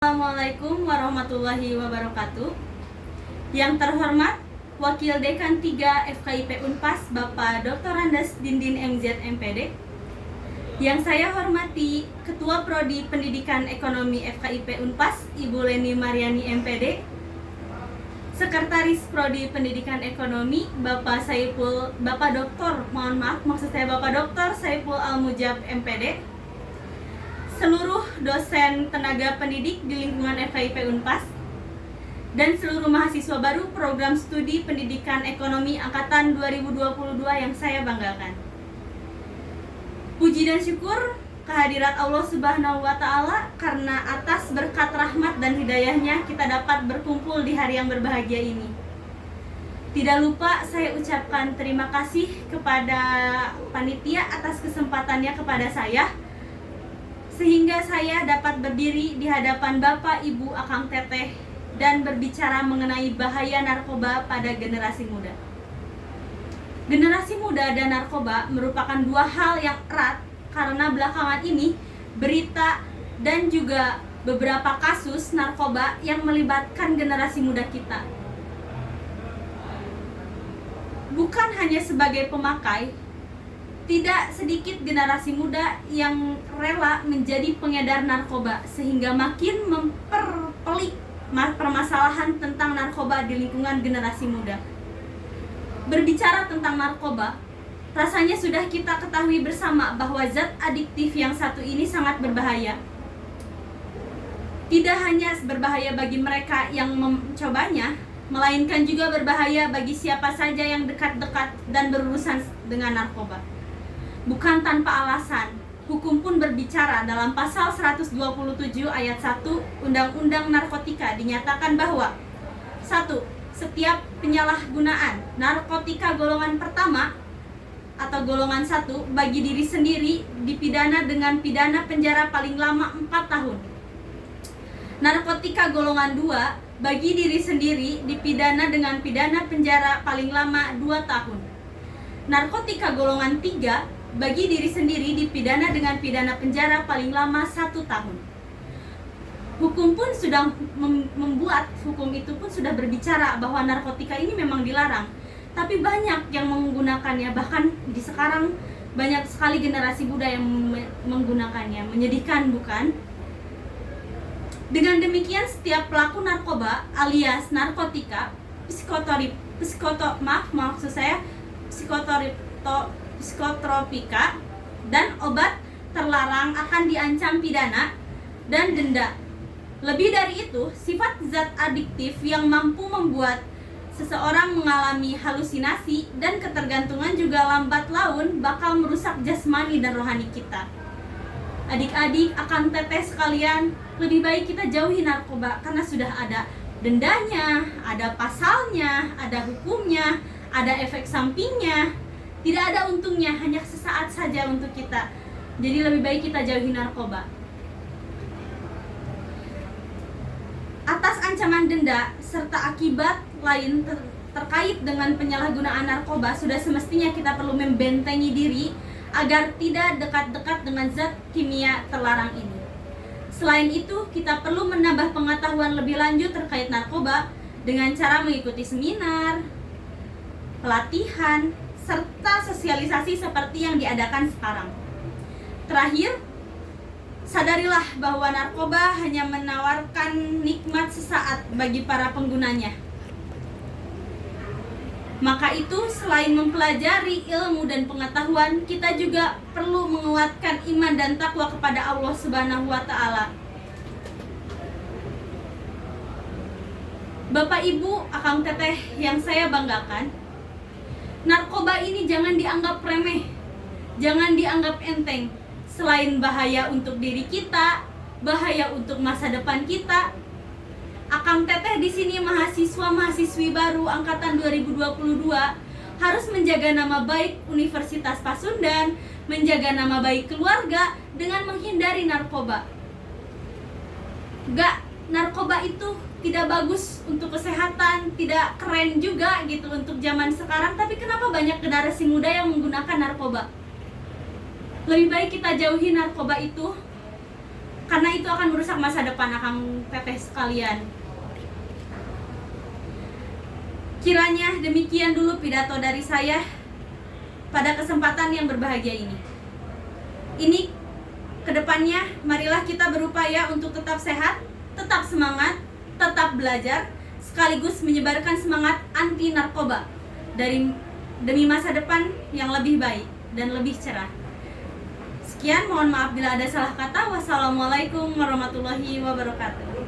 Assalamualaikum warahmatullahi wabarakatuh. Yang terhormat Wakil Dekan 3 FKIP Unpas Bapak Dr. Andes Dindin MZ MPD. Yang saya hormati Ketua Prodi Pendidikan Ekonomi FKIP Unpas Ibu Leni Mariani MPD. Sekretaris Prodi Pendidikan Ekonomi Bapak Dr. Saiful Al-Mujab MPD. Seluruh dosen tenaga pendidik di lingkungan FKIP Unpas dan seluruh mahasiswa baru program studi pendidikan ekonomi angkatan 2022 yang saya banggakan. Puji dan syukur kehadirat Allah Subhanahu wa Ta'ala karena atas berkat rahmat dan hidayahnya kita dapat berkumpul di hari yang berbahagia ini. Tidak lupa saya ucapkan terima kasih kepada panitia atas kesempatannya kepada saya, sehingga saya dapat berdiri di hadapan Bapak, Ibu, Akang Teteh dan berbicara mengenai bahaya narkoba pada generasi muda. Generasi muda dan narkoba merupakan dua hal yang erat karena belakangan ini berita dan juga beberapa kasus narkoba yang melibatkan generasi muda kita. Bukan hanya sebagai pemakai, tidak sedikit generasi muda yang rela menjadi pengedar narkoba sehingga makin memperpelik permasalahan tentang narkoba di lingkungan generasi muda. Berbicara tentang narkoba, rasanya sudah kita ketahui bersama bahwa zat adiktif yang satu ini sangat berbahaya. Tidak hanya berbahaya bagi mereka yang mencobanya, melainkan juga berbahaya bagi siapa saja yang dekat-dekat dan berurusan dengan narkoba. Bukan tanpa alasan, hukum pun berbicara dalam pasal 127 ayat 1 Undang-Undang Narkotika dinyatakan bahwa 1. Setiap penyalahgunaan narkotika golongan pertama atau golongan 1 bagi diri sendiri dipidana dengan pidana penjara paling lama 4 tahun. Narkotika golongan 2 bagi diri sendiri dipidana dengan pidana penjara paling lama 2 tahun. Narkotika golongan 3 bagi diri sendiri dipidana dengan pidana penjara paling lama 1 tahun. Hukum pun sudah hukum itu pun sudah berbicara bahwa narkotika ini memang dilarang. Tapi banyak yang menggunakannya, bahkan di sekarang banyak sekali generasi muda yang menggunakannya. Menyedihkan, bukan? Dengan demikian setiap pelaku narkoba alias narkotika, psikotropika dan obat terlarang akan diancam pidana dan denda. Lebih dari itu, sifat zat adiktif yang mampu membuat seseorang mengalami halusinasi dan ketergantungan juga lambat laun bakal merusak jasmani dan rohani kita. Adik-adik, akang teteh sekalian, lebih baik kita jauhi narkoba karena sudah ada dendanya, ada pasalnya, ada hukumnya, ada efek sampingnya. Tidak ada untungnya, hanya sesaat saja untuk kita. Jadi lebih baik kita jauhi narkoba. Atas ancaman denda serta akibat lain terkait dengan penyalahgunaan narkoba, sudah semestinya kita perlu membentengi diri agar tidak dekat-dekat dengan zat kimia terlarang ini. Selain itu, kita perlu menambah pengetahuan lebih lanjut terkait narkoba dengan cara mengikuti seminar, pelatihan, serta sosialisasi seperti yang diadakan sekarang. Terakhir, sadarilah bahwa narkoba hanya menawarkan nikmat sesaat bagi para penggunanya. Maka itu, selain mempelajari ilmu dan pengetahuan, kita juga perlu menguatkan iman dan takwa kepada Allah Subhanahu wa Ta'ala. Bapak, Ibu, akang teteh yang saya banggakan, narkoba ini jangan dianggap remeh, jangan dianggap enteng. Selain bahaya untuk diri kita, bahaya untuk masa depan kita, akang teteh di sini mahasiswa-mahasiswi baru angkatan 2022 harus menjaga nama baik Universitas Pasundan, menjaga nama baik keluarga dengan menghindari narkoba. Narkoba itu tidak bagus untuk kesehatan, tidak keren juga gitu untuk zaman sekarang. Tapi kenapa banyak generasi muda yang menggunakan narkoba? Lebih baik kita jauhi narkoba itu karena itu akan merusak masa depan akang teteh sekalian. Kiranya demikian dulu pidato dari saya pada kesempatan yang berbahagia ini. Ini kedepannya marilah kita berupaya untuk tetap sehat, tetap semangat, tetap belajar, sekaligus menyebarkan semangat anti narkoba demi masa depan yang lebih baik dan lebih cerah. Sekian, mohon maaf bila ada salah kata. Wassalamualaikum warahmatullahi wabarakatuh.